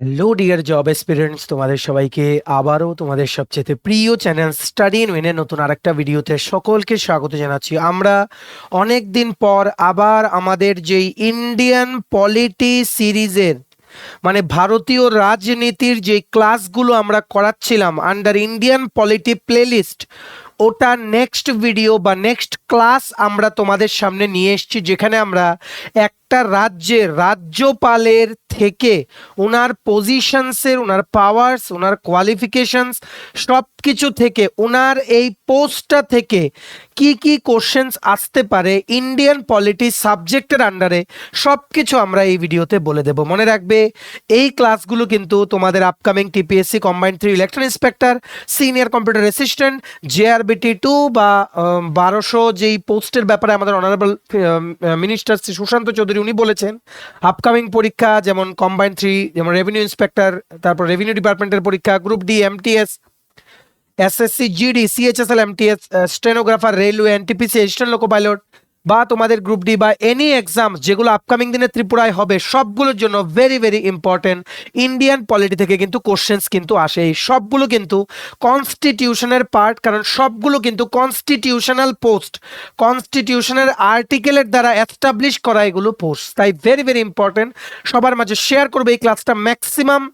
Hello dear job experience, তোমাদের সবাইকে আবারও তোমাদের সবচেয়ে প্রিয় চ্যানেল স্টাডি ইন উইনের নতুন আরেকটা ভিডিওতে সকলকে স্বাগত জানাচ্ছি। আমরা অনেক দিন পর আবার আমাদের যেই ইন্ডিয়ান পলিটি সিরিজের মানে ভারতীয় রাজনীতির যে ক্লাসগুলো আমরা করাচ্ছিলাম আন্ডার ইন্ডিয়ান পলিটি প্লেলিস্ট, ওটা নেক্সট ভিডিও বা নেক্সট ক্লাস আমরা তোমাদের সামনে নিয়ে এসেছি, যেখানে আমরা একটা রাজ্যের রাজ্যপালের থেকে ওনার পজিশনসের, ওনার পাওয়ার্স, ওনার কোয়ালিফিকেশনস সব কিছু থেকে, ওনার এই পোস্টটা থেকে কি কি কোশ্চেন্স আসতে পারে ইন্ডিয়ান পলিটি সাবজেক্টের আন্ডারে, সব কিছু আমরা এই ভিডিওতে বলে দেব। মনে রাখবে, এই ক্লাসগুলো কিন্তু তোমাদের upcoming TPSC combined 3 electron inspector, senior computer assistant, JRBT2 বা 1200 যেই পোস্টের ব্যাপারে আমাদের অনারেবল মিনিস্টার শ্রী সুশান্ত চৌধুরী উনি বলেছেন, আপকামিং পরীক্ষা যেমন কম্বাইন্ড 3, যেমন রেভিনিউ ইন্সপেক্টর, তারপর রেভিনিউ ডিপার্টমেন্টের পরীক্ষা, group D, MTS, SSC, GD, CHSL, MTS, stenographer, railway, NTPC, assistant loco pilot, বা তোমাদের গ্রুপ ডি বা এনি এক্সাম যেগুলো আপকামিং দিনে ত্রিপুরায় হবে, সবগুলোর জন্য very very important Indian polity থেকে কিন্তু কোশ্চেন্স কিন্তু আসে। এই সবগুলো কিন্তু কনস্টিটিউশনের পার্ট, কারণ সবগুলো কিন্তু কনস্টিটিউশনাল পোস্ট, কনস্টিটিউশনের আর্টিকেলের দ্বারা এস্টাবলিশ করা এগুলো পোস্ট, তাই ভেরি ভেরি ইম্পর্টেন্ট। সবার মাঝে শেয়ার করবে এই ক্লাসটা, ম্যাক্সিমাম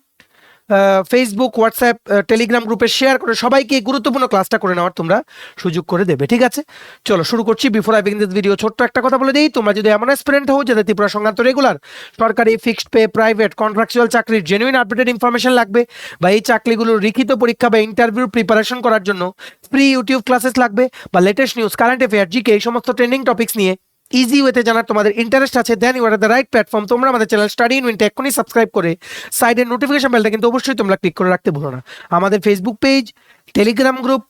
ফেসবুক, হোয়াটসঅ্যাপ, টেলিগ্রাম গ্রুপে শেয়ার করে সবাইকে এই গুরুত্বপূর্ণ ক্লাসটা করে নেওয়ার তোমরা সুযোগ করে দেবে, ঠিক আছে? চলো শুরু করছি। Before I begin this video, ছোট্ট একটা কথা বলে দিই, তোমরা যদি এমন অ্যাসপিরেন্ট হও যাদের ত্রিপুরা সংক্রান্ত রেগুলার সরকারি, ফিক্সড পে, প্রাইভেট, কন্ট্রাকচুয়াল চাকরির জেনুইন আপডেটেড ইনফরমেশন লাগবে, বা এই চাকরিগুলোর লিখিত পরীক্ষা বা ইন্টারভিউর প্রিপারেশন করার জন্য ফ্রি ইউটিউব ক্লাসেস লাগবে, বা latest news, current affair, GK, এই সমস্ত ট্রেন্ডিং টপিক্স নিয়ে ইজি ওয়েতে জানার তোমাদের ইন্টারেস্ট আছে, then you are the right platform. তোমরা আমাদের চ্যানেল স্টাডি ইন উইনটা এক্ষুনি সাবস্ক্রাইব করে সাইডের নোটিফিকেশন বেলটা কিন্তু অবশ্যই তোমরা ক্লিক করে রাখতে ভুলো না। আমাদের Facebook page, Telegram group,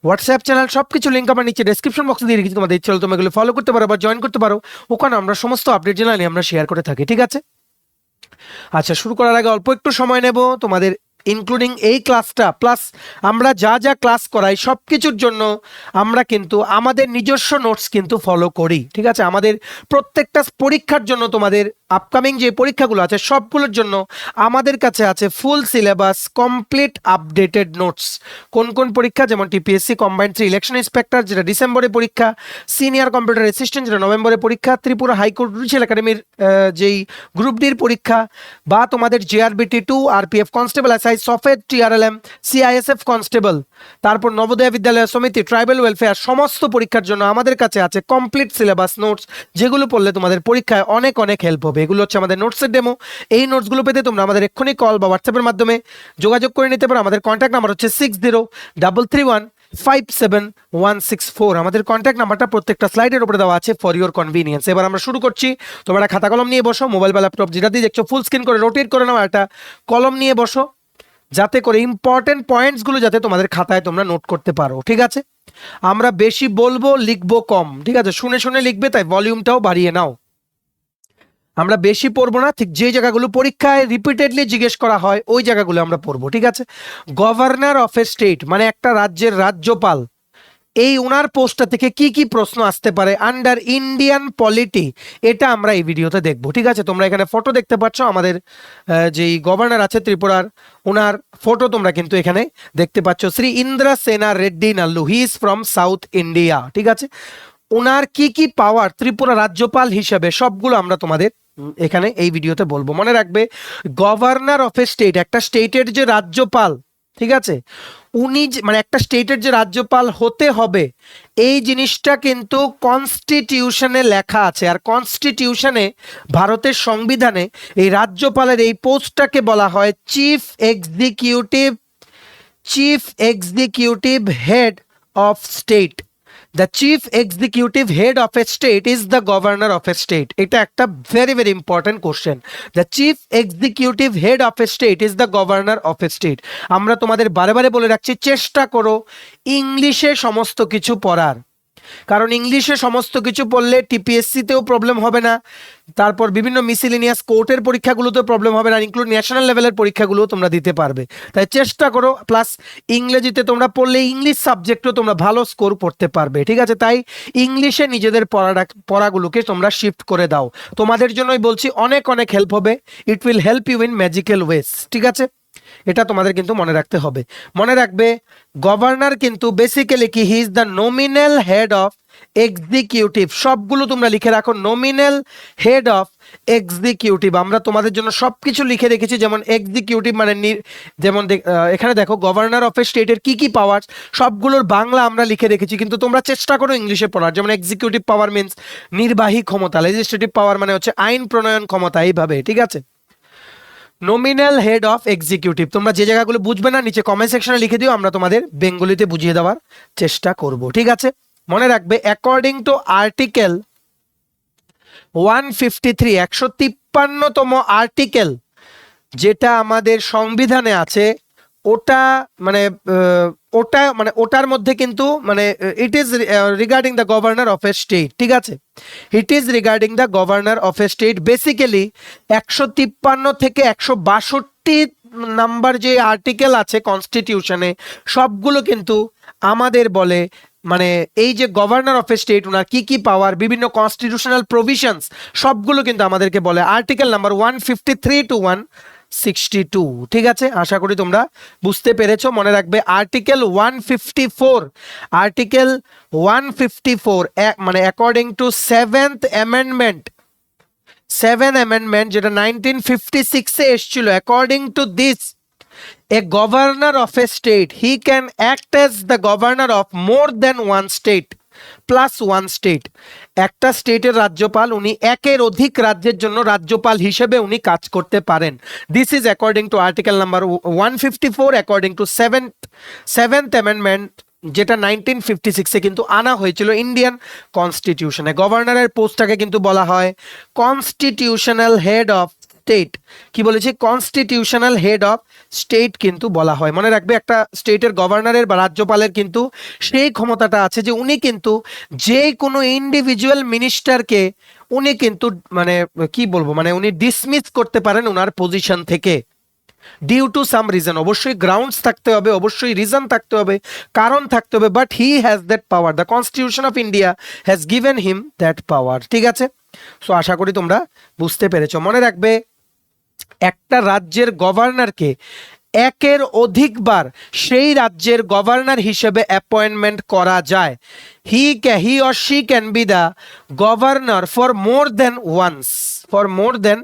WhatsApp channel সবকিছু লিঙ্ক আমার নিচে ডেসক্রিপশন বক্সে দিয়ে রেখেছি, তোমাদের ইচ্ছে হলে তোমরা এগুলো ফলো করতে পারো বা জয়েন করতে পারো, ওখানে আমরা সমস্ত আপডেট জানালে আমরা শেয়ার করে থাকি, ঠিক আছে? আচ্ছা, শুরু করার আগে অল্প একটু সময় নেব তোমাদের ইনক্লুডিং এই ক্লাসটা, প্লাস আমরা যা যা ক্লাস করাই সব কিছুর জন্য আমরা কিন্তু আমাদের নিজস্ব নোটস কিন্তু ফলো করি, ঠিক আছে? আমাদের প্রত্যেকটা পরীক্ষার জন্য, তোমাদের আপকামিং যে পরীক্ষাগুলো আছে সবগুলোর জন্য আমাদের কাছে আছে full syllabus, complete updated notes. কোন কোন পরীক্ষা, যেমন টিপিএসসি কম্বাইন্ড 3 ইলেকশন ইন্সপেক্টর যেটা ডিসেম্বরে পরীক্ষা, সিনিয়র কম্পিউটার অ্যাসিস্ট্যান্ট যেটা নভেম্বরে পরীক্ষা, ত্রিপুরা হাইকোর্ট জুডিশিয়াল একাডেমির যেই গ্রুপ ডির পরীক্ষা, বা তোমাদের JRBT2, RPF constable, SI সফেদ, TRLM, CISF constable, তারপর নবোদয় বিদ্যালয় সমিতি, ট্রাইবাল ওয়েলফেয়ার, সমস্ত পরীক্ষার জন্য আমাদের কাছে আছে কমপ্লিট সিলেবাস নোটস, যেগুলো পড়লে তোমাদের পরীক্ষায় অনেক অনেক হেল্প হবে। এগুলো হচ্ছে আমাদের নোটসের ডেমো। এই নোটসগুলো পেতে তোমরা আমাদের এক্ষুনি কল বা হোয়াটসঅ্যাপের মাধ্যমে যোগাযোগ করে নিতে পারো। আমাদের কন্ট্যাক্ট নাম্বার হচ্ছে 6033157164। আমাদের কন্ট্যাক্ট নাম্বারটা প্রত্যেকটা স্লাইডের উপরে দেওয়া আছে ফর ইউর কনভিনিয়েন্স। এবার আমরা শুরু করছি। তোমরা খাতা কলম নিয়ে বসো, মোবাইল বা ল্যাপটপ যেটা দিয়ে দেখছো ফুল স্ক্রিন করে রোটেট করে নাও, একটা কলম নিয়ে বসো, যাতে করে ইম্পর্টেন্ট পয়েন্টসগুলো যাতে তোমাদের খাতায় তোমরা নোট করতে পারো, ঠিক আছে? আমরা বেশি বলবো, লিখবো কম, ঠিক আছে? শুনে শুনে লিখবে, তাই ভলিউমটাও বাড়িয়ে নাও। আমরা বেশি পড়বো না, ঠিক যে জায়গাগুলো পরীক্ষায় রিপিটেডলি জিজ্ঞেস করা হয় ওই জায়গাগুলো আমরা পড়বো, ঠিক আছে? গভর্নর অফ এ স্টেট মানে একটা রাজ্যের রাজ্যপাল, এই ওনার পোস্টটা থেকে কি কি প্রশ্ন আসতে পারে আন্ডার ইন্ডিয়ান পলিটি, এটা আমরা এই ভিডিওতে দেখবো, ঠিক আছে? তোমরা এখানে ফটো দেখতে পাচ্ছ, আমাদের যেই গভর্নর আছে ত্রিপুরার, ওনার ফটো তোমরা কিন্তু এখানে দেখতে পাচ্ছ, Shri Indra Sena Reddy Nallu, he is from South India, ঠিক আছে? ওনার কি কি পাওয়ার ত্রিপুরা রাজ্যপাল হিসেবে, সবগুলো আমরা তোমাদের এখানে এই ভিডিওতে বলবো। মনে রাখবে, গভর্নর অফ এ স্টেট, একটা স্টেটের যে রাজ্যপাল, ঠিক আছে, উনি মানে একটা স্টেটের যে রাজ্যপাল হতে হবে, এই জিনিসটা কিন্তু কনস্টিটিউশনে লেখা আছে। আর কনস্টিটিউশনে, ভারতের সংবিধানে, এই রাজ্যপালের এই পোস্টটাকে বলা হয় chief executive head of state. The chief executive head of a state is the governor of a state. এটা একটা very very important question. The chief executive head of a state is the governor of a state. আমরা তোমাদের বারে বারে বলে রাখছি, চেষ্টা করো ইংলিশে সমস্ত কিছু পড়ার। কারণ ইংলিশে সমস্ত কিছু পড়লে টিপিএসসিতেও প্রবলেম হবে না, তারপর বিভিন্ন মিসিলিনিয়াস কোর্টের পরীক্ষাগুলোতেও প্রবলেম হবে না, ইনক্লুড ন্যাশনাল লেভেলের পরীক্ষাগুলোও তোমরা দিতে পারবে। তাই চেষ্টা করো, প্লাস ইংরেজিতে তোমরা পড়লে ইংলিশ সাবজেক্টও তোমরা ভালো স্কোর করতে পারবে, ঠিক আছে? তাই ইংলিশে নিজেদের পড়াগুলোকে তোমরা শিফট করে দাও, তোমাদের জন্যই বলছি, অনেক অনেক হেল্প হবে। It will help you in magical ways, ঠিক আছে? এটা তোমাদের কিন্তু মনে রাখতে হবে। মনে রাখবে গভর্নর কিন্তু বেসিক্যালি কি, হি is the nominal head of executive. সবগুলো তোমরা লিখে রাখো, নমিনাল হেড অফ এক্সিকিউটিভ। আমরা তোমাদের জন্য সবকিছু লিখে রেখেছি, যেমন এক্সিকিউটিভ মানে যেমন এখানে দেখো গভর্নর অফ এ স্টেটের কি কি পাওয়ার, সবগুলোর বাংলা আমরা লিখে রেখেছি, কিন্তু তোমরা চেষ্টা করো ইংলিশে পড়ার। যেমন এক্সিকিউটিভ পাওয়ার মিন্স নির্বাহী ক্ষমতা, লেজিসলেটিভ পাওয়ার মানে হচ্ছে আইন প্রণয়ন ক্ষমতা, এইভাবে, ঠিক আছে? নমিনাল হেড অফ এক্সিকিউটিভ, তোমরা যে জায়গাগুলো বুঝবে না নিচে কমেন্ট সেকশনে লিখে দিও, আমরা তোমাদের বেঙ্গলিতে বুঝিয়ে দেওয়ার চেষ্টা করব, ঠিক আছে? মনে রাখবে অ্যাকর্ডিং টু আর্টিকেল 153, 153তম আর্টিকেল যেটা আমাদের সংবিধানে আছে, ওটা মানে ওটার মধ্যে কিন্তু মানে it is regarding the governor of a state, ঠিক আছে? It is regarding the governor of a state. Basically 153 থেকে 162 নাম্বার যে আর্টিকেল আছে কনস্টিটিউশনে, সবগুলো কিন্তু আমাদের বলে মানে এই যে গভর্নর অফ এ স্টেট, ওনার কি কি পাওয়ার, বিভিন্ন কনস্টিটিউশনাল প্রভিশনস, সবগুলো কিন্তু আমাদেরকে বলে আর্টিকেল নাম্বার 153 টু 162, ঠিক আছে? আশা করি তোমরা বুঝতে পেরেছো। মনে রাখবে আর্টিকেল 154, আর্টিকেল 154 মানে অ্যাকর্ডিং টু সেভেন্থ অ্যামেন্ডমেন্ট, যেটা 1956 এ এসেছিল, according to this a governor of a state, he can act as the governor of more than one state plus one state. একটা স্টেটের রাজ্যপাল, উনি একের অধিক রাজ্যের জন্য রাজ্যপাল হিসেবে উনি কাজ করতে পারেন। This is according to article number 154 according to seventh amendment, যেটা 1956 এ কিন্তু আনা হয়েছিল ইন্ডিয়ান কনস্টিটিউশনে। গভর্নরের পোস্টটাকে কিন্তু বলা হয় কনস্টিটিউশনাল হেড অফ স্টেট। কি বলেছি? কনস্টিটিউশনাল হেড অফ স্টেট কিন্তু বলা হয়। মনে রাখবে একটা স্টেটের গভর্নরের বা রাজ্যপালের কিন্তু সেই ক্ষমতাটা আছে যে উনি কিন্তু যে কোনো ইন্ডিভিজুয়াল মিনিস্টারকে উনি কিন্তু মানে কি বলবো, মানে উনি ডিসমিস করতে পারেন ওনার পজিশন থেকে, ডিউ টু সাম রিজন। অবশ্যই গ্রাউন্ডস থাকতে হবে, অবশ্যই রিজন থাকতে হবে, কারণ থাকতে হবে, but he has that power, the constitution of India has given him that পাওয়ার, ঠিক আছে? সো আশা করি তোমরা বুঝতে পেরেছো। মনে রাখবে একটা রাজ্যের গভর্নরকে একের অধিকবার সেই রাজ্যের গভর্নর হিসেবে অ্যাপয়েন্টমেন্ট করা যায়। He or she can be the governor for more than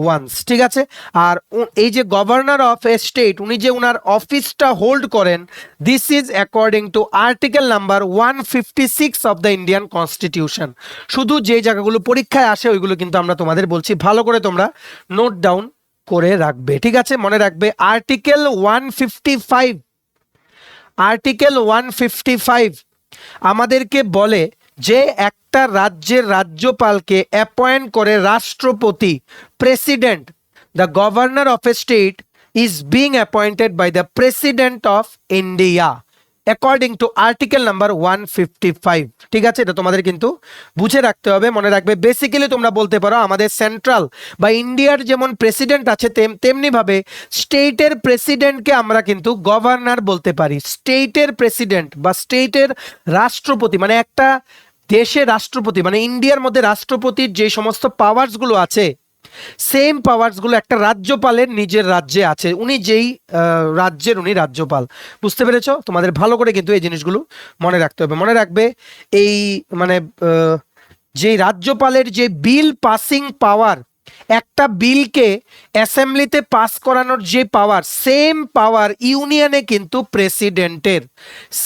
once, ঠিক আছে? আর এই যে গভর্নর অফ এ স্টেট, উনি যে উনার অফিসটা হোল্ড করেন, this is according to article number 156 of the Indian constitution. শুধু যে জায়গাগুলো পরীক্ষায় আসে ওইগুলো কিন্তু আমরা তোমাদের বলছি, ভালো করে তোমরা নোট ডাউন করে রাখবে, ঠিক আছে? মনে রাখবে আর্টিকেল 155 আমাদেরকে বলে যে একটা রাজ্যের রাজ্যপালকে অ্যাপয়েন্ট করে রাষ্ট্রপতি, president. The governor of a state is being appointed by the president of India according to article number 155, ঠিক আছে? এটা তোমাদের কিন্তু বুঝে রাখতে হবে। মনে রাখবে বেসিক্যালি তোমরা বলতে পারো আমাদের সেন্ট্রাল বা ইন্ডিয়ার যেমন প্রেসিডেন্ট আছে, তেমনি ভাবে স্টেটের প্রেসিডেন্টকে আমরা কিন্তু গভর্নর বলতে পারি। স্টেটের প্রেসিডেন্ট বা স্টেটের রাষ্ট্রপতি মানে একটা দেশের রাষ্ট্রপতি, মানে ইন্ডিয়ার মধ্যে রাষ্ট্রপতির যে সমস্ত পাওয়ার্সগুলো আছে, সেম পাওয়ার্সগুলো একটা রাজ্যপালের নিজের রাজ্যে আছে, উনি যেই রাজ্যের উনি রাজ্যপাল। বুঝতে পেরেছো? তোমাদের ভালো করে কিন্তু এই জিনিসগুলো মনে রাখতে হবে। মনে রাখবে এই মানে যে রাজ্যপালের যে বিল পাসিং পাওয়ার, একটা বিলকে অ্যাসেম্বলিতে পাস করানোর যে পাওয়ার, সেম পাওয়ার ইউনিয়নে কিন্তু প্রেসিডেন্টের,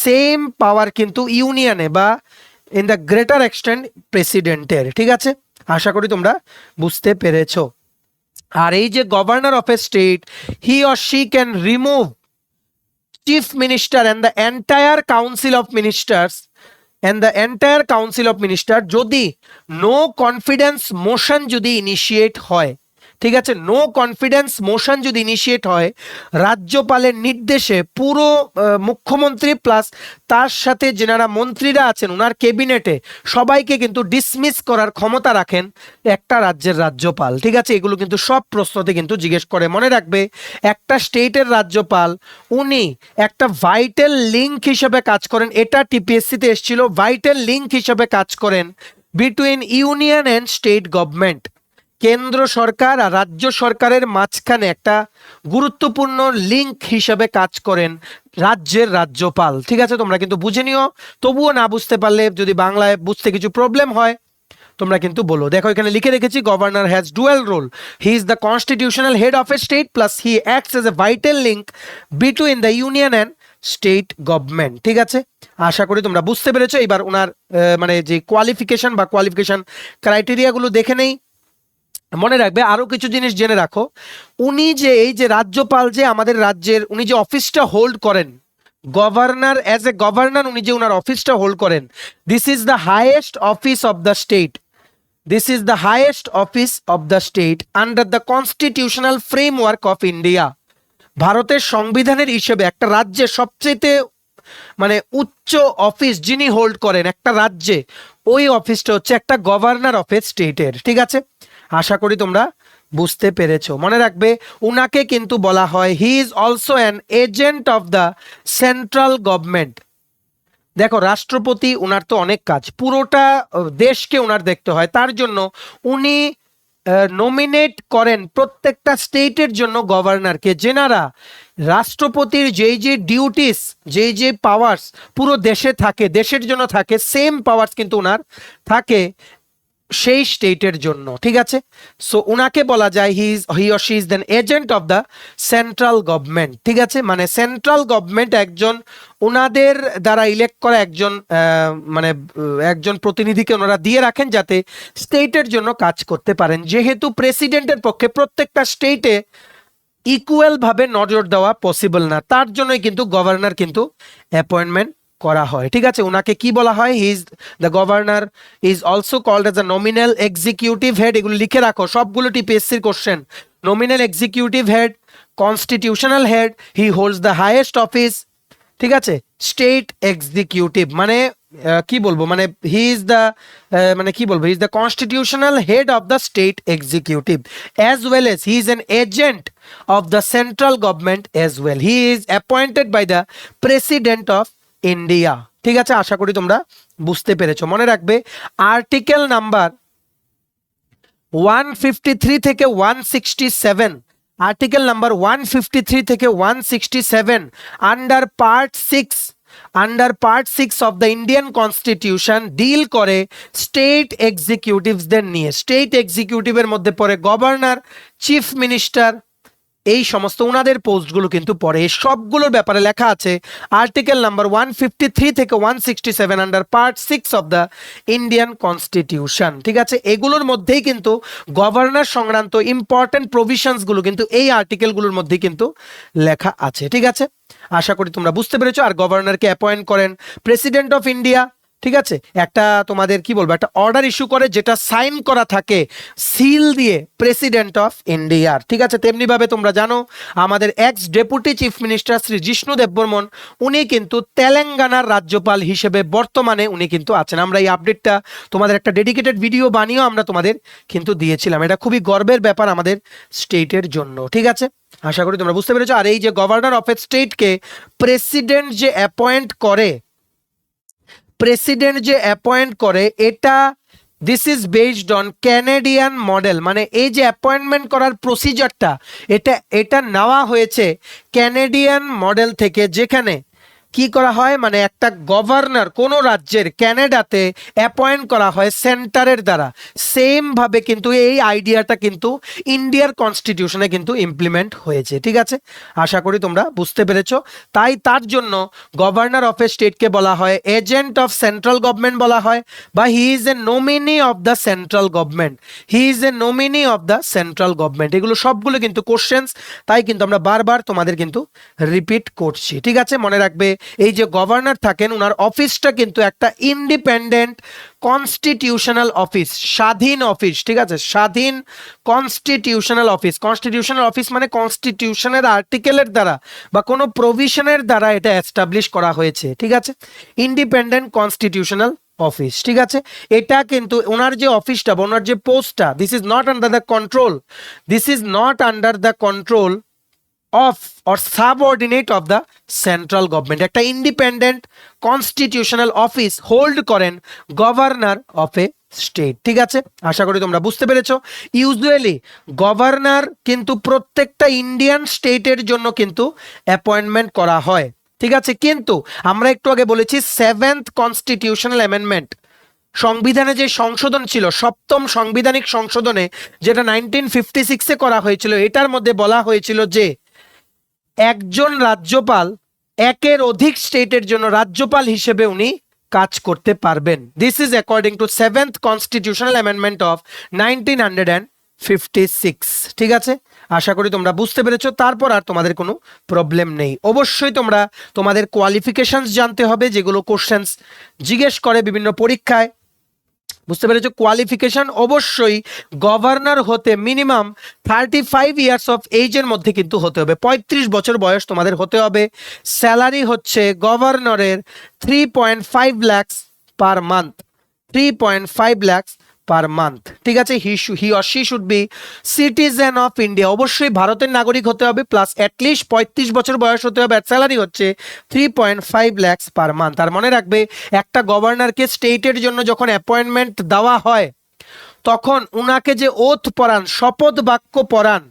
সেম পাওয়ার কিন্তু ইউনিয়নে বা ইন দ্য গ্রেটার এক্সটেন্ট প্রেসিডেন্টের, ঠিক আছে? আশা করি তোমরা বুঝতে পেরেছো। আর এই যে governor of a state, he or she can remove chief minister and the entire council of minister যদি নো কনফিডেন্স মোশন যদি ইনিশিয়েট হয়, ঠিক আছে, নো কনফিডেন্স মোশন যদি ইনিশিয়েট হয় রাজ্যপালের নির্দেশে পুরো মুখ্যমন্ত্রী প্লাস তার সাথে যেনারা মন্ত্রীরা আছেন ওনার ক্যাবিনেটে সবাইকে কিন্তু ডিসমিস করার ক্ষমতা রাখেন একটা রাজ্যের রাজ্যপাল। ঠিক আছে, এগুলো কিন্তু সব প্রশ্নতে কিন্তু জিজ্ঞেস করে। মনে রাখবে একটা স্টেটের রাজ্যপাল উনি একটা ভাইটাল লিঙ্ক হিসেবে কাজ করেন, এটা টিপিএসসিতে এসেছিল, ভাইটাল লিঙ্ক হিসেবে কাজ করেন between union and state government. কেন্দ্র সরকার আর রাজ্য সরকারের মাঝখানে একটা গুরুত্বপূর্ণ লিঙ্ক হিসেবে কাজ করেন রাজ্যের রাজ্যপাল। ঠিক আছে, তোমরা কিন্তু বুঝে নিও, তবুও না বুঝতে পারলে যদি বাংলায় বুঝতে কিছু প্রবলেম হয় তোমরা কিন্তু বলো। দেখো এখানে লিখে রেখেছি, governor has dual role, he is the constitutional head of a state plus he acts as a vital link between the union and state government. ঠিক আছে, আশা করি তোমরা বুঝতে পেরেছো। এবার ওনার মানে যে কোয়ালিফিকেশন বা কোয়ালিফিকেশন ক্রাইটেরিয়াগুলো দেখে নেই। মনে রাখবে আরো কিছু জিনিস জেনে রাখো, উনি যে এই যে রাজ্যপাল যে আমাদের রাজ্যের উনি যে অফিসটা হোল্ড করেন, গভর্নর অ্যাজ এ গভর্নর উনি যে ওনার অফিসটা হোল্ড করেন, this is the highest office of the state, this is the highest office of the state under the constitutional framework of India. ভারতের সংবিধানের হিসেবে একটা রাজ্যের সবচেয়ে মানে উচ্চ অফিস যিনি হোল্ড করেন একটা রাজ্যে, ওই অফিসটা হচ্ছে একটা গভর্নর অফ এ স্টেটের। ঠিক আছে, আশা করি তোমরা বুঝতে পেরেছো। মনে রাখবে উনাকে কিন্তু বলা হয় he is also an agent of the central government. দেখো রাষ্ট্রপতি উনার তো অনেক কাজ, পুরোটা দেশকে উনার দেখতে হয়, তার জন্য উনি নমিনেট করেন প্রত্যেকটা স্টেটের জন্য গভর্নরকে, যেনারা রাষ্ট্রপতির যেই যে ডিউটিস যেই যে পাওয়ার্স পুরো দেশে থাকে, দেশের জন্য থাকে, সেম পাওয়ার্স কিন্তু উনার থাকে সেই স্টেটের জন্য। ঠিক আছে, সো উনাকে বলা যায় he or she is than agent of the central government. ঠিক আছে, মানে সেন্ট্রাল গভর্নমেন্ট একজন ওনাদের দ্বারা ইলেক্ট করা একজন মানে একজন প্রতিনিধিকে ওনারা দিয়ে রাখেন যাতে স্টেটের জন্য কাজ করতে পারেন। যেহেতু প্রেসিডেন্টের পক্ষে প্রত্যেকটা স্টেটে ইকুয়াল ভাবে নজর দেওয়া পসিবল না, তার জন্যই কিন্তু গভর্নর কিন্তু অ্যাপয়েন্টমেন্ট করা হয়। ঠিক আছে, ওনাকে কি বলা হয়, he is the governor is also called as a nominal executive head. এগুলো লিখে রাখো, সবগুলো টিপিএসসির question. Nominal executive head, constitutional head, he holds the highest office. ঠিক আছে, স্টেট এক্সিকিউটিভ মানে কি বলবো, মানে হি ইজ দ্য মানে কি বলবো, he is the constitutional head of the state executive as well as he is an agent of the central government as well. He is appointed by the president of India. ঠিক আছে, আশা করি তোমরা বুঝতে পেরেছো। মনে রাখবে আর্টিকেল নাম্বার 153 থেকে 167, article number 153 থেকে 167 under part 6 of the Indian constitution deal করে স্টেট এক্সিকিউটিভসদের নিয়ে। স্টেট এক্সিকিউটিভের মধ্যে পড়ে গভর্নর, চিফ মিনিস্টার, এই সমস্ত ওনাদের পোস্টগুলো কিন্তু পড়ে। এই সবগুলোর ব্যাপারে লেখা আছে আর্টিকেল নাম্বার 153 থেকে 167 under part 6 of the Indian constitution. ঠিক আছে, এগুলোর মধ্যেই কিন্তু গভর্নর সংক্রান্ত ইম্পর্টেন্ট প্রভিশনসগুলো কিন্তু এই আর্টিকেলগুলোর মধ্যেই কিন্তু লেখা আছে। ঠিক আছে, আশা করি তোমরা বুঝতে পেরেছো। আর গভর্নরকে অ্যাপয়েন্ট করেন প্রেসিডেন্ট অফ ইন্ডিয়া। ঠিক আছে, একটা তোমাদের কি বলবো, একটা অর্ডার ইস্যু করে যেটা সাইন করা থাকে সিল দিয়ে প্রেসিডেন্ট অফ ইন্ডিয়ার। ঠিক আছে, তেমনি ভাবে তোমরা জানো আমাদের x deputy chief minister Shri Jishnu Debbarman উনি কিন্তু তেলেঙ্গানার রাজ্যপাল হিসেবে বর্তমানে উনি কিন্তু আছেন। আমরা এই আপডেটটা তোমাদের একটা ডেডিকেটেড ভিডিও বানিয়েও আমরা তোমাদের কিন্তু দিয়েছিলাম। এটা খুবই গর্বের ব্যাপার আমাদের স্টেটের জন্য। ঠিক আছে, আশা করি তোমরা বুঝতে পেরেছো। আর এই যে গভর্নর অফ এ স্টেটকে প্রেসিডেন্ট যে অ্যাপয়েন্ট করে, প্রেসিডেন্ট যে অ্যাপয়েন্ট করে, এটা this is based on Canadian model. মানে এই যে অ্যাপয়েন্টমেন্ট করার প্রসিজারটা এটা নেওয়া হয়েছে ক্যানাডিয়ান মডেল থেকে, যেখানে কি করা হয়, মানে একটা গভর্নর কোনো রাজ্যের ক্যানাডাতে অ্যাপয়েন্ট করা হয় সেন্টারের দ্বারা। সেম ভাবে কিন্তু এই আইডিয়াটা কিন্তু ইন্ডিয়ার কনস্টিটিউশনে কিন্তু ইমপ্লিমেন্ট হয়েছে। ঠিক আছে, আশা করি তোমরা বুঝতে পেরেছো। তাই তার জন্য গভর্নর অফ এ স্টেটকে বলা হয় এজেন্ট অফ সেন্ট্রাল গভর্নমেন্ট বলা হয়, বা he is a nominee of the central government, he is a nominee of the central government. এগুলো সবগুলো কিন্তু কোশ্চেন্স, তাই কিন্তু আমরা বারবার তোমাদের কিন্তু রিপিট করছি। ঠিক আছে, মনে রাখবে এই যে গভর্নর থাকেন ওনার অফিসটা কিন্তু একটা ইন্ডিপেন্ডেন্ট কনস্টিটিউশনাল অফিস, স্বাধীন অফিস, ঠিক আছে, স্বাধীন কনস্টিটিউশনাল অফিস। কনস্টিটিউশনাল অফিস মানে কনস্টিটিউশনের আর্টিকেলের দ্বারা বা কোনো প্রভিশনের দ্বারা এটা এস্টাবলিশ করা হয়েছে, ঠিক আছে, ইন্ডিপেন্ডেন্ট কনস্টিটিউশনাল অফিস, ঠিক আছে। এটা কিন্তু ওনার যে অফিসটা বা ওনার যে পোস্টটা, this is not under the control, this is not under the control of or subordinate of the central government. একটা ইন্ডিপেন্ডেন্ট কনস্টিটিউশনাল অফিস হোল্ড করেন গভর্নর অফ এ স্টেট, ঠিক আছে। আশা করি তোমরা বুঝতে পেরেছো। ইউজুয়ালি গভর্নর কিন্তু প্রত্যেকটা ইন্ডিয়ান স্টেটের জন্য কিন্তু অ্যাপয়েন্টমেন্ট করা হয়, ঠিক আছে। কিন্তু আমরা একটু আগে বলেছি 7th কনস্টিটিউশনাল অ্যামেন্ডমেন্ট, সংবিধানে যে সংশোধন ছিল, সপ্তম সাংবিধানিক সংশোধনে, যেটা 1956-এ করা হয়েছিল, এটার মধ্যে বলা হয়েছিল যে একজন রাজ্যপাল একের অধিক স্টেটের জন্য রাজ্যপাল হিসেবে উনি কাজ করতে পারবেন। This is according to 7th constitutional amendment of 1956, ঠিক আছে। আশা করি তোমরা বুঝতে পেরেছো। তারপর আর তোমাদের কোনো প্রবলেম নেই। অবশ্যই তোমরা তোমাদের কোয়ালিফিকেশনস জানতে হবে, যেগুলো কোশ্চেন্স জিজ্ঞেস করে বিভিন্ন পরীক্ষায়, বুঝতে পেরেছো। কোয়ালিফিকেশন অবশ্যই গভর্নর হতে মিনিমাম 35 ইয়ার্স অফ এজের মধ্যে কিন্তু হতে হবে, 35 বছর বয়স তোমাদের হতে হবে। স্যালারি হচ্ছে গভর্নরের 3.5 lakhs per month, 3.5 lakhs per month, ঠিক আছে। হি or she should be citizen of India, অবশ্যই ভারতের নাগরিক হতে হবে, প্লাস অ্যাটলিস্ট 35 বছর বয়স হতে হবে। আর স্যালারি হচ্ছে 3.5 lakhs পার মান্থ। আর মনে রাখবে, একটা গভর্নরকে স্টেটের জন্য যখন অ্যাপয়েন্টমেন্ট দেওয়া হয় তখন উনাকে যে ওথ পড়ান, শপথ বাক্য পড়ান,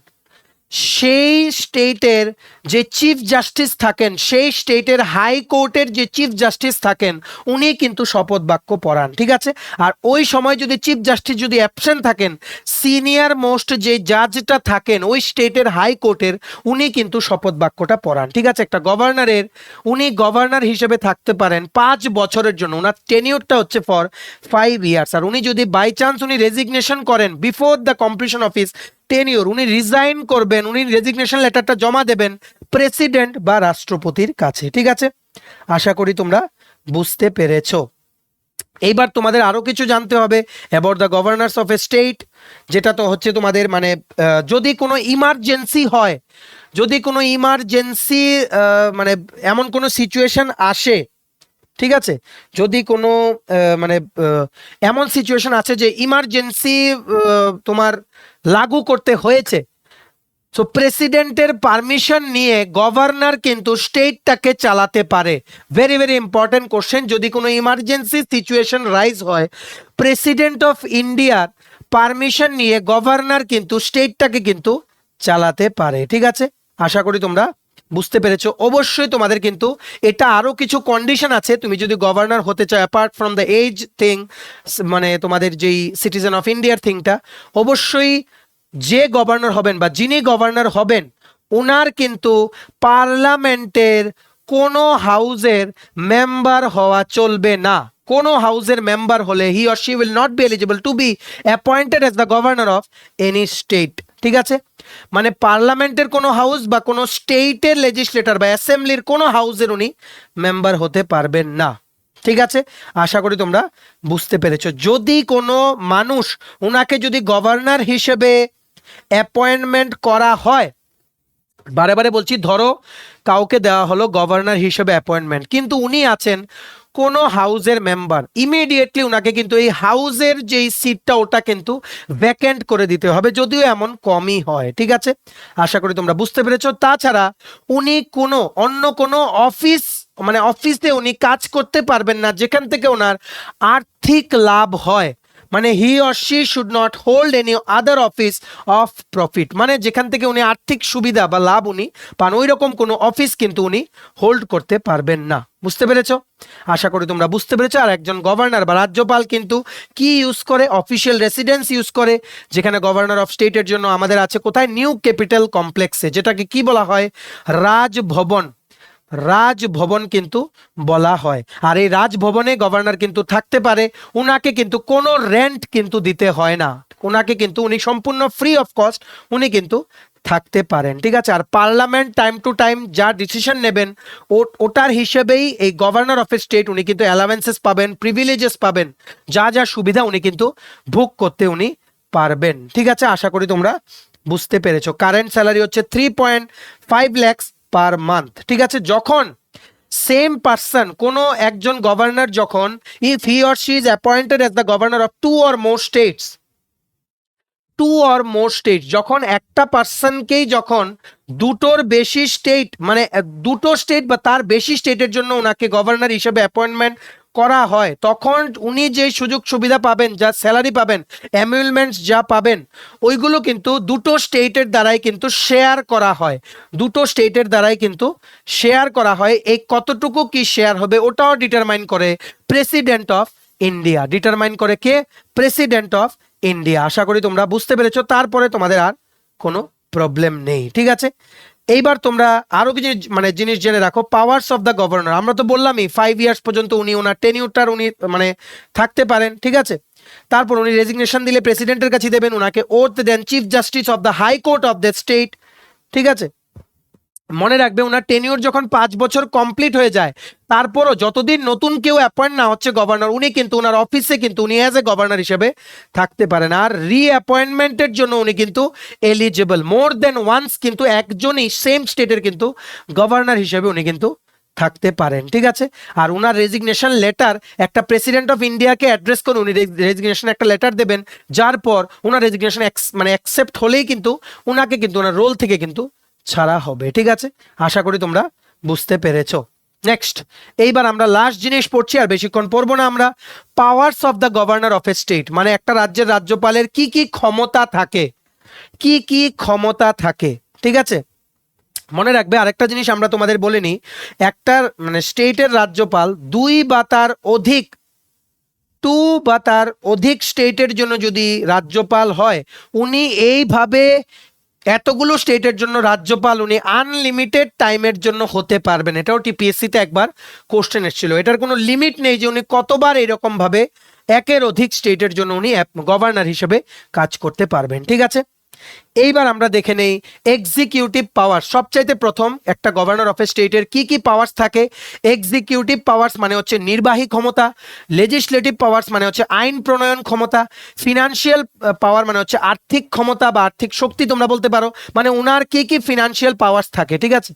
সেই স্টেটের যে চিফ জাস্টিস থাকেন, সেই স্টেটের হাইকোর্টের যে চিফ জাস্টিস থাকেন, উনি কিন্তু শপথ বাক্য পড়ান, ঠিক আছে। আর ওই সময় যদি চিফ জাস্টিস যদি অ্যাবসেন্ট থাকেন, সিনিয়র মোস্ট যে জাজটা থাকেন ওই স্টেটের হাইকোর্টের, উনি কিন্তু শপথ বাক্যটা পড়ান, ঠিক আছে। একটা গভর্নরের, উনি গভর্নর হিসেবে থাকতে পারেন 5 বছরের জন্য, ওনার টেনিউরটা হচ্ছে ফর 5 ইয়ার্স। আর উনি যদি বাই চান্স উনি রেজিগনেশন করেন before the completion of his tenure, উনি রিজাইন করবেন, উনি রেজিগনেশন লেটারটা জমা দেবেন প্রেসিডেন্ট বা রাষ্ট্রপতির কাছে, ঠিক আছে। আশা করি তোমরা বুঝতে পেরেছো। এইবার তোমাদের আরো কিছু জানতে হবে about the governors of a state, যেটা তো হচ্ছে তোমাদের মানে যদি কোনো ইমার্জেন্সি হয়, যদি কোনো ইমার্জেন্সি মানে এমন কোনো সিচুয়েশন আসে, ঠিক আছে, যদি কোনো মানে এমন সিচুয়েশন আছে যে ইমার্জেন্সি তোমার লাগু করতে হয়েছে, সো প্রেসিডেন্টের পারমিশন নিয়ে গভর্নর কিন্তু স্টেটটাকে চালাতে পারে। Very very important question. যদি কোনো ইমার্জেন্সি সিচুয়েশন রাইজ হয়, প্রেসিডেন্ট অফ ইন্ডিয়ার পারমিশন নিয়ে গভর্নর কিন্তু স্টেটটাকে কিন্তু চালাতে পারে, ঠিক আছে। আশা করি তোমরা বুঝতে পেরেছো। অবশ্যই তোমাদের কিন্তু এটা আরো কিছু কন্ডিশন আছে, তুমি যদি গভর্নর হতে চাও, apart from the age thing, মানে তোমাদের যেই সিটিজেন অফ ইন্ডিয়ার থিংটা, অবশ্যই যে গভর্নর হবেন বা যিনি গভর্নর হবেন ওনার কিন্তু পার্লামেন্টের কোনো হাউসের মেম্বার হওয়া চলবে না। কোনো হাউসের মেম্বার হলে হি or she will not be eligible to be appointed as the governor of any state, ঠিক আছে। মানে পার্লামেন্টের কোনো হাউস বা কোনো স্টেটের লেজিসলেটর বা অ্যাসেম্বলির কোনো হাউসের উনি মেম্বার হতে পারবেন না, ঠিক আছে। আশা করি তোমরা বুঝতে পেরেছো। যদি কোনো মানুষ ওনাকে যদি গভর্নর হিসেবে অ্যাপয়েন্টমেন্ট করা হয়, বারে বারে বলছি, ধরো কাউকে দেওয়া হলো গভর্নর হিসেবে অ্যাপয়েন্টমেন্ট, কিন্তু উনি আছেন কোনো হাউসের মেম্বার, ইমিডিয়েটলি উনাকে কিন্তু এই হাউসের যেই সিটটা ওটা কিন্তু ভ্যাকেন্ট করে দিতে হবে, যদিও এমন কমই হয়, ঠিক আছে। আশা করি তোমরা বুঝতে পেরেছো। তাছাড়া উনি কোনো অন্য কোনো অফিস মানে অফিসে উনি কাজ করতে পারবেন না যেখান থেকে ওনার আর্থিক লাভ হয়। মানে হি or she should not hold any other office of profit, মানে যেখান থেকে উনি আর্থিক সুবিধা বা লাভ উনি পান, ওই রকম কোনো অফিস কিন্তু উনি হোল্ড করতে পারবেন না। বুঝতে পেরেছো? আশা করি তোমরা বুঝতে পেরেছো। আর একজন গভর্নর বা রাজ্যপাল কিন্তু কি ইউজ করে? অফিসিয়াল রেসিডেন্স ইউজ করে, যেখানে গভর্নর অফ স্টেটের জন্য আমাদের আছে কোথায়? নিউ ক্যাপিটাল কমপ্লেক্সে, যেটাকে কি বলা হয়? রাজভবন। রাজভবন কিন্তু বলা হয়। আর এই রাজভবনে গভর্নর কিন্তু থাকতে পারে, উনাকে কিন্তু কোনো রেন্ট কিন্তু দিতে হয় না। ওনাকে কিন্তু উনি সম্পূর্ণ ফ্রি অফ কস্ট উনি কিন্তু থাকতে পারেন, ঠিক আছে। আর পার্লামেন্ট টাইম টু টাইম যা ডিসিশন নেবেন ওটার হিসেবেই এই গভর্নর অফ এ স্টেট উনি কিন্তু অ্যালাওয়েন্সেস পাবেন, প্রিভিলেজেস পাবেন, যা যা সুবিধা উনি কিন্তু ভোগ করতে উনি পারবেন, ঠিক আছে। আশা করি তোমরা বুঝতে পেরেছো। কারেন্ট স্যালারি হচ্ছে 3.5 lakhs পার মান্থ, ঠিক আছে। যখন সেম পার্সন কোনো একজন গভর্নর যখন if he or she is appointed as the governor of two or more state, যখন একটা পার্সনকেই যখন দুটোর বেশি স্টেট মানে দুটো স্টেট বা তার বেশি স্টেটের জন্য ওনাকে গভর্নর হিসেবে অ্যাপয়েন্টমেন্ট করা হয়, তখন উনি যে সুযোগ সুবিধা পাবেন, যা স্যালারি পাবেন, অ্যামিউলমেন্টস যা পাবেন, ওইগুলো কিন্তু দুটো স্টেটের দ্বারাই কিন্তু শেয়ার করা হয়, দুটো স্টেটের দ্বারাই কিন্তু শেয়ার করা হয়। এই কতটুকু কি শেয়ার হবে ওটাও ডিটারমাইন করে প্রেসিডেন্ট অফ ইন্ডিয়া, ডিটারমাইন করে কে? President of India. আশা করি তোমরা বুঝতে পেরেছো, তারপরে তোমাদের আর কোনো প্রবলেম নেই, ঠিক আছে। এইবার তোমরা আরো কিছু মানে জিনিস জেনে রাখো, পাওয়ার্স অফ দ্য গভর্নর। আমরা তো বললামই 5 ইয়ার্স পর্যন্ত উনি ওনার টেনিউরটার উনি মানে থাকতে পারেন, ঠিক আছে। তারপর উনি রেজিগনেশন দিলে প্রেসিডেন্টের কাছে দেবেন, ওনাকে ওথ দেন chief justice of the high court of the state, ঠিক আছে। মনে রাখবে ওনার টেনিউর যখন 5 বছর কমপ্লিট হয়ে যায়, তারপরও যতদিন নতুন কেউ অ্যাপয়েন্ট না হচ্ছে গভর্নর, উনি কিন্তু ওনার অফিসে কিন্তু উনি অ্যাজ এ গভর্নর হিসেবে থাকতে পারেন। আর রিঅ্যাপয়েন্টমেন্টের জন্য উনি কিন্তু এলিজিবল, মোর দেন ওয়ান্স কিন্তু একজনই সেম স্টেটের কিন্তু গভর্নর হিসেবে উনি কিন্তু থাকতে পারেন, ঠিক আছে। আর ওনার রেজিগনেশন লেটার একটা প্রেসিডেন্ট অফ ইন্ডিয়াকে অ্যাড্রেস করে উনি রেজিগনেশন একটা লেটার দেবেন, যার পর ওনার রেজিগনেশন মানে অ্যাকসেপ্ট হলেই কিন্তু ওনাকে কিন্তু ওনার রোল থেকে কিন্তু ছাড়া হবে, ঠিক আছে। আশা করি তোমরা বুঝতে পেরেছো। নেক্সট, এইবার আমরা লাস্ট জিনিস পড়ছি, আর বেশিক্ষণ পড়বো না আমরা। Powers of the governor of a state, মানে একটা রাজ্যের রাজ্যপালের কি কি ক্ষমতা থাকে, কি কি ক্ষমতা থাকে, ঠিক আছে। মনে রাখবে আরেকটা জিনিস আমরা তোমাদের বলে নিই, একটা মানে স্টেটের রাজ্যপাল 2 বা তার অধিক স্টেটের জন্য যদি রাজ্যপাল হয়, উনি এইভাবে এতগুলো স্টেটের জন্য রাজ্যপাল উনি আনলিমিটেড টাইমের জন্য হতে পারবেন। এটাও টিপিএসসিতে একবার কোশ্চেন এসেছিল, এটার কোনো লিমিট নেই যে উনি কতবার এরকম ভাবে একের অধিক স্টেটের জন্য উনি গভর্নর হিসেবে কাজ করতে পারবেন, ঠিক আছে। এইবার আমরা দেখে নেই এক্সিকিউটিভ পাওয়ার। সবচাইতে প্রথম একটা গভর্নর অফ এ স্টেটের কি কি পাওয়ার্স থাকে। এক্সিকিউটিভ পাওয়ার্স মানে হচ্ছে নির্বাহী ক্ষমতা, লেজিসলেটিভ পাওয়ার্স মানে হচ্ছে আইন প্রণয়ন ক্ষমতা, ফিনান্সিয়াল পাওয়ার মানে হচ্ছে আর্থিক ক্ষমতা বা আর্থিক শক্তি তোমরা বলতে পারো, মানে ওনার কি কি ফিনান্সিয়াল পাওয়ার্স থাকে, ঠিক আছে।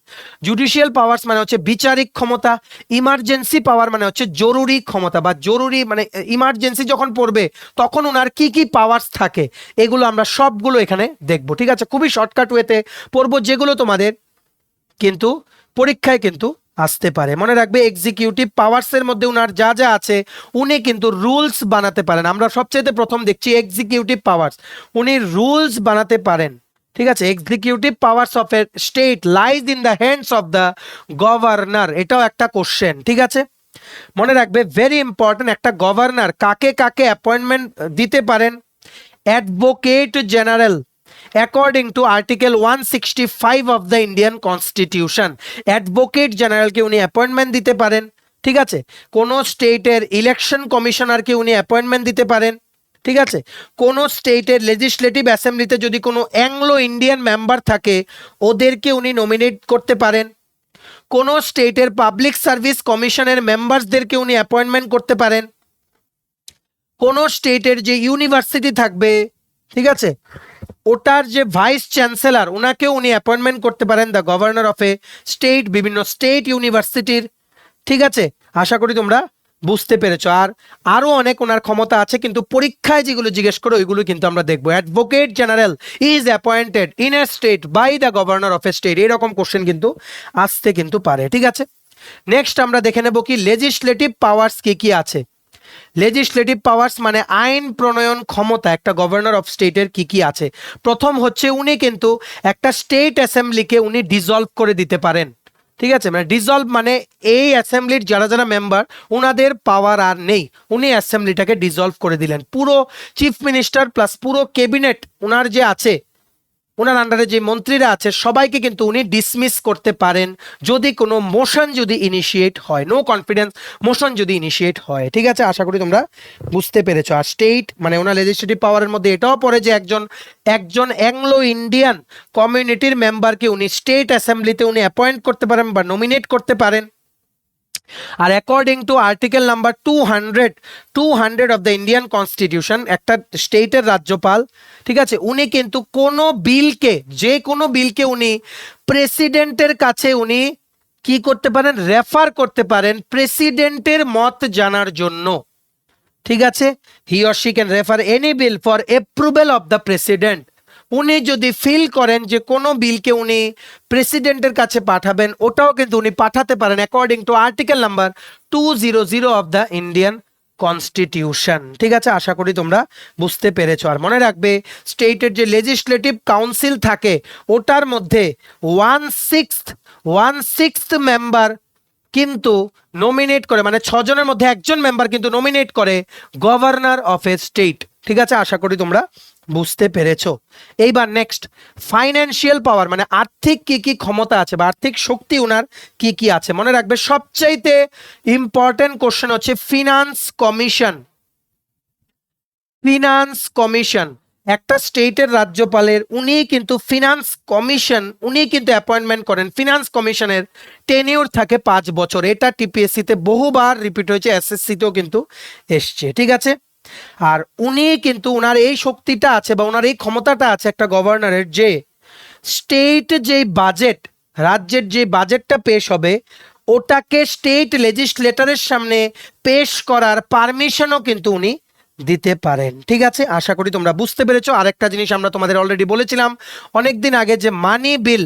জুডিশিয়াল পাওয়ার্স মানে হচ্ছে বিচারিক ক্ষমতা, ইমার্জেন্সি পাওয়ার মানে হচ্ছে জরুরি ক্ষমতা বা জরুরি মানে ইমার্জেন্সি যখন পড়বে তখন ওনার কি কি পাওয়ার্স থাকে, এগুলো আমরা সবগুলো এখানে দেখবো, ঠিক আছে। খুবই শর্টকাট ওয়েতে পড়বো, যেগুলো তোমাদের কিন্তু পরীক্ষায় কিন্তু আসতে পারে। মনে রাখবে এক্সিকিউটিভ পাওয়ার্সের মধ্যে উনার যা যা আছে, উনি কিন্তু রুলস বানাতে পারেন। আমরা সবচেয়ে প্রথম দেখছি এক্সিকিউটিভ পাওয়ার্স, উনি রুলস বানাতে পারেন, ঠিক আছে। Executive powers of a state lies in the hands of the governor, এটাও একটা কোশ্চেন, ঠিক আছে। মনে রাখবে ভেরি ইম্পর্টেন্ট, একটা গভর্নর কাকে কাকে অ্যাপয়েন্টমেন্ট দিতে পারেন। Advocate general according to article 165 of the Indian constitution, advocate জেনারেলকে উনি অ্যাপয়েন্টমেন্ট দিতে পারেন, ঠিক আছে। কোনো স্টেটের ইলেকশন কমিশনারকে উনি অ্যাপয়েন্টমেন্ট দিতে পারেন, ঠিক আছে। কোনো স্টেটের লেজিসলেটিভ অ্যাসেম্বলিতে যদি কোনো অ্যাংলো ইন্ডিয়ান মেম্বার থাকে ওদেরকে উনি নমিনেট করতে পারেন। কোনো স্টেটের পাবলিক সার্ভিস কমিশনের মেম্বারসদেরকে উনি অ্যাপয়েন্টমেন্ট করতে পারেন। কোনো স্টেটের যে ইউনিভার্সিটি থাকবে, ঠিক আছে, ওটার যে ভাইস চ্যান্সেলর ওনাকেও উনি অ্যাপয়েন্টমেন্ট করতে পারেন, the governor of a state, বিভিন্ন স্টেট ইউনিভার্সিটির, ঠিক আছে। আশা করি তোমরা বুঝতে পেরেছো। আর আরো অনেক ওনার ক্ষমতা আছে, কিন্তু পরীক্ষায় যেগুলো জিজ্ঞেস করো ওইগুলো কিন্তু আমরা দেখবো। Advocate general is appointed in a state by the governor of a state, এরকম কোশ্চেন কিন্তু আসতে কিন্তু পারে, ঠিক আছে। নেক্সট আমরা দেখে নেব কি লেজিসলেটিভ পাওয়ার্স কি কি আছে। লেজিসলেটিভ পাওয়ার্স মানে আইন প্রণয়ন ক্ষমতা একটা গভর্নর অফ স্টেটের কি কি আছে। প্রথম হচ্ছে উনি কিন্তু একটা স্টেট অ্যাসেম্বলিকে উনি ডিসলভ করে দিতে পারেন, ঠিক আছে। মানে ডিসলভ মানে এই অ্যাসেম্বলির যারা যারা মেম্বার ওনাদের পাওয়ার আর নেই, উনি অ্যাসেম্বলিটাকে ডিসলভ করে দিলেন। পুরো চিফ মিনিস্টার প্লাস পুরো ক্যাবিনেট ওনার যে আছে, ওনার আন্ডারে যে মন্ত্রীরা আছে সবাইকে কিন্তু উনি ডিসমিস করতে পারেন যদি কোনো মোশন যদি ইনিশিয়েট হয়, নো কনফিডেন্স মোশন যদি ইনিশিয়েট হয়। ঠিক আছে, আশা করি তোমরা বুঝতে পেরেছো। আর স্টেট মানে ওনার লেজিসলেটিভ পাওয়ারের মধ্যে এটাও পড়ে যে একজন অ্যাংলো ইন্ডিয়ান কমিউনিটির মেম্বারকে উনি স্টেট অ্যাসেম্বলিতে উনি অ্যাপয়েন্ট করতে পারেন বা নমিনেট করতে পারেন। আর according to article number 200 of the Indian constitution, একটা স্টেটের রাজ্যপাল, ঠিক আছে, উনি কিন্তু কোনো বিলকে, যে কোনো বিলকে উনি প্রেসিডেন্টের কাছে উনি কি করতে পারেন, রেফার করতে পারেন প্রেসিডেন্টের মত জানার জন্য। ঠিক আছে, হি or she can refer any bill for approval of the president. উনি যদি ফিল করেন যে কোনো বিলকে উনি প্রেসিডেন্টের কাছে পাঠাবেন, ওটাও কিন্তু উনি পাঠাতে পারেন according to article number 200 of the Indian constitution. ঠিক আছে, আশা করি তোমরা বুঝতে পেরেছো। আর মনে রাখবে স্টেটের যে লেজিসলেটিভ কাউন্সিল থাকে ওটার মধ্যে 1/6 মেম্বার কিন্তু নমিনেট করে, মানে 6 জনের মধ্যে একজন মেম্বার কিন্তু নমিনেট করে গভর্নর অফ এ স্টেট। ঠিক আছে, আশা করি তোমরা বুঝতে পেরেছো। এইবার নেক্সট, ফাইন্যান্সিয়াল পাওয়ার মানে আর্থিক কি কি ক্ষমতা আছে বা আর্থিক শক্তি ওনার কি কি আছে। মনে রাখবে সবচাইতে ইম্পর্টেন্ট কোশ্চেন হচ্ছে ফিনান্স কমিশন। ফিনান্স কমিশন একটা স্টেটের রাজ্যপালের উনি কিন্তু ফিনান্স কমিশন উনি কিন্তু অ্যাপয়েন্টমেন্ট করেন। ফিনান্স কমিশনের টেনিউর থাকে 5 বছর। এটা টিপিএসসি তে বহুবার রিপিট হয়েছে, এসএসসি তেও কিন্তু এসছে। ঠিক আছে, আর উনি কিন্তু ওনার এই শক্তিটা আছে বা ওনার এই ক্ষমতাটা আছে একটা গভর্নরের, যে স্টেট যে বাজেট, রাজ্যের যে বাজেটটা পেশ হবে ওটাকে স্টেট লেজিসলেটরের সামনে পেশ করার পারমিশনও কিন্তু উনি দিতে পারেন। ঠিক আছে, আশা করি তোমরা বুঝতে পেরেছো। আরেকটা জিনিস আমরা তোমাদের অলরেডি বলেছিলাম অনেকদিন আগে যে মানি বিল।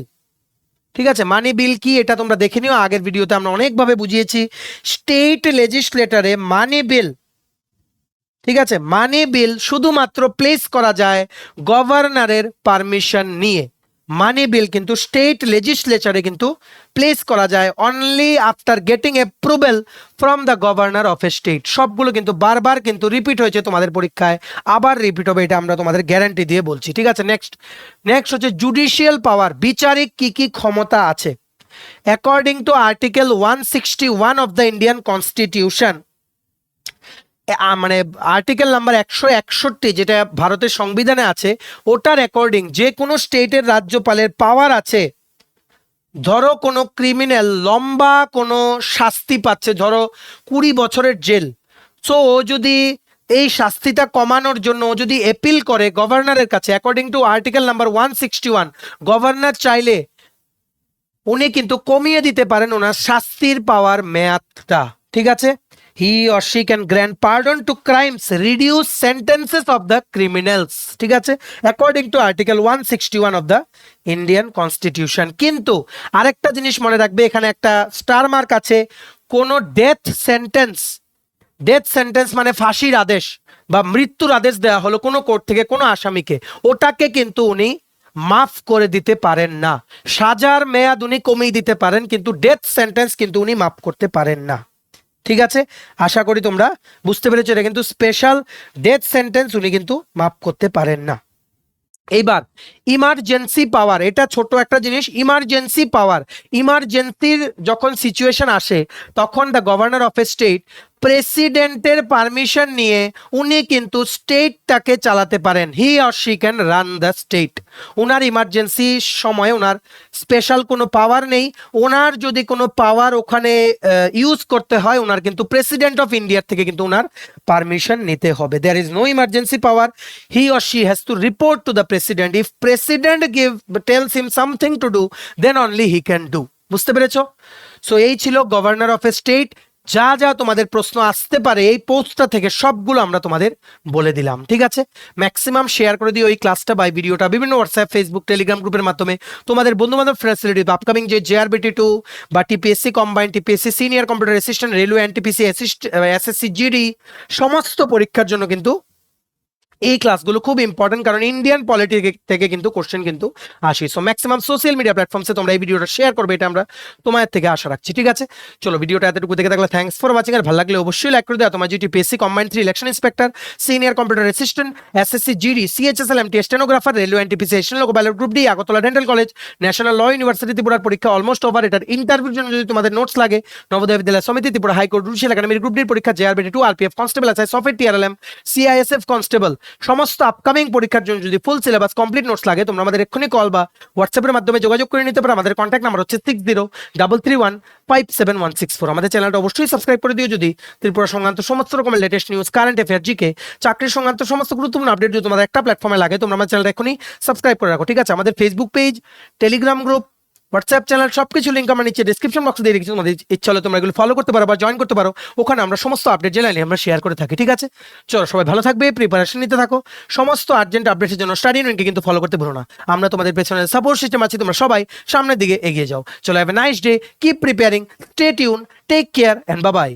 ঠিক আছে, মানি বিল কি এটা তোমরা দেখে নিও, আগের ভিডিওতে আমরা অনেকভাবে বুঝিয়েছি। স্টেট লেজিসলেটরে মানি বিল, ঠিক আছে, মানি বিল শুধুমাত্র প্লেস করা যায় গভর্নরের পারমিশন নিয়ে। মানি বিল কিন্তু স্টেট লেজিসলেচারে কিন্তু প্লেস করা যায় only after getting approval from the governor of a state. সবগুলো কিন্তু বারবার কিন্তু রিপিট হয়েছে তোমাদের পরীক্ষায়, আবার রিপিট হবে, এটা আমরা তোমাদের গ্যারান্টি দিয়ে বলছি। ঠিক আছে, নেক্সট হচ্ছে জুডিশিয়াল পাওয়ার, বিচারিক কি কি ক্ষমতা আছে। According to article 161 of the Indian constitution, মানে আর্টিকেল নাম্বার 161 যেটা ভারতের সংবিধানে আছে, ওটার অ্যাকর্ডিং যে কোনো স্টেটের রাজ্যপালের পাওয়ার আছে, ধরো কোনো ক্রিমিনাল লম্বা কোনো শাস্তি পাচ্ছে, ধরো 20 বছরের জেল, সো ও যদি এই শাস্তিটা কমানোর জন্য ও যদি অ্যাপিল করে গভর্নরের কাছে, according to article number 161 governor চাইলে উনি কিন্তু কমিয়ে দিতে পারেন ওনার শাস্তির পাওয়ার মেয়াদটা। ঠিক আছে, he or she can grant pardon to crimes, reduce sentences of the criminals. ঠিক আছে, according to article 161 of the Indian constitution। কিন্তু আরেকটা জিনিস মনে রাখবে, এখানে একটা স্টার মার্ক আছে, কোন ডেথ সেন্টেন্স মানে ফাঁসির আদেশ বা মৃত্যুর আদেশ দেওয়া হলো কোনো কোর্ট থেকে কোনো আসামিকে, ওটাকে কিন্তু উনি মাফ করে দিতে পারেন না। সাজার মেয়াদ উনি কমিয়ে দিতে পারেন, কিন্তু ডেথ সেন্টেন্স কিন্তু উনি মাফ করতে পারেন না। ঠিক আছে, আশা করি তোমরা বুঝতে পেরেছো। এটা কিন্তু স্পেশাল, ডেথ সেন্টেন্স উনি কিন্তু মাফ করতে পারেন না। এইবার ইমার্জেন্সি পাওয়ার, এটা ছোট একটা জিনিস। ইমার্জেন্সি পাওয়ার, ইমার্জেন্সির যখন সিচুয়েশন আসে তখন the governor of a state প্রেসিডেন্টের পারমিশন নিয়ে উনি কিন্তু স্টেটটাকে চালাতে পারেন। হি or she can run the state. Owner emergency সময় ওনার স্পেশাল কোনো পাওয়ার নেই। ওনার যদি কোনো পাওয়ার ওখানে ইউজ করতে হয়, ওনার কিন্তু প্রেসিডেন্ট অফ ইন্ডিয়ার থেকে কিন্তু ওনার পারমিশন নিতে হবে। There is no emergency power, he or she has to report to the president. If president tells him something to do, then only he can do। বুঝতে পেরেছো? সো এই ছিল গভর্নর অফ এ স্টেট। যা যা তোমাদের প্রশ্ন আসতে পারে এই পোস্টটা থেকে সবগুলো আমরা তোমাদের বলে দিলাম। ঠিক আছে, ম্যাক্সিমাম শেয়ার করে দিও এই ক্লাসটা বা ভিডিওটা বিভিন্ন হোয়াটসঅ্যাপ, ফেসবুক, টেলিগ্রাম গ্রুপের মাধ্যমে তোমাদের বন্ধুবান্ধব ফ্রেন্ডস রিলেটিভ আপকামিং যে JRBT2 বা TPSC combined, TPSC senior computer assistant, railway, NTPC, SSC GD সমস্ত পরীক্ষার জন্য কিন্তু এই ক্লাসগুলো খুব ইম্পর্টেন্ট, কারণ ইন্ডিয়ান পলিটি থেকে কিন্তু কোশ্চেন কিন্তু আসে। সো ম্যাক্সিমাম সোশ্যাল মিডিয়া প্ল্যাটফর্মসে তোমরা এই ভিডিওটা শেয়ার করবে, এটা আমরা তোমাদের থেকে আশা রাখছি। ঠিক আছে, চলো ভিডিওটা এতটুকু দেখে থাকলে থ্যাঙ্কস ফর ওয়াচিং। আর ভালো লাগলে অবশ্যই লাইক করে দেওয়া। তোমার GTPSC combined 3 election inspector, senior computer assistant, SSC GD, CHSL MT stenographer, railway NTPC Asian loco pilot group D, Agartala dental college, national law university ত্রিপুরার পরীক্ষা অলমোস্ট ওভার। এটার ইন্টারভিউর জন্য যদি তোমাদের নোটস লাগে, নবোদয় বিদ্যালয় সমিতি, ত্রিপুরা হাইকোর্ট, জুডিশিয়াল একাডেমির গ্রুপ ডির পরীক্ষা, JRBT 2, RPF constable, SI software, TRLM, CISF constable, সমস্ত আপকামিং পরীক্ষার জন্য যদি ফুল সিলেবাস কমপ্লিট নোটস লাগে, তোমরা আমাদের এক্ষুনি কল বা হোয়াটসঅ্যাপের মাধ্যমে যোগাযোগ করে নিতে পারো। আমাদের কন্ট্যাক্ট নাম্বার হচ্ছে 6033157164। আমাদের চ্যানেলটা অবশ্যই সাবস্ক্রাইব করে দিও যদি ত্রিপুরা সংক্রান্ত সমস্ত রকমের latest news, current affair, GK, চাকরির সংক্রান্ত সমস্ত গুরুত্বপূর্ণ আপডেট যদি তোমাদের একটা প্ল্যাটফর্মে লাগে, তোমরা আমার চ্যানেলটা এখনই সাবস্ক্রাইব করে রাখো। ঠিক আছে, আমাদের Facebook page, Telegram group, WhatsApp channel সবকিছু লিঙ্ক আমরা নিচে ডিসক্রিপশন বক্সে দিয়ে রেখেছি। তোমাদের ইচ্ছা হলে তোমরা এগুলো ফলো করতে পারো বা জয়েন করতে পারো, ওখানে আমরা সমস্ত আপডেট জেনারেলি আমরা শেয়ার করে থাকি। ঠিক আছে, চলো সবাই ভালো থাকবে, প্রিপারেশন নিতে থাকো, সমস্ত আর্জেন্ট আপডেটের জন্য স্টাডি ইউনিয়নকে কিন্তু ফলো করতে ভুলো না। আমরা তোমাদের পেছনে সাপোর্ট সিস্টেম আছি, তোমরা সবাই সামনের দিকে এগিয়ে যাও। চলো have a nice day, keep preparing, stay tune, take care and bye by.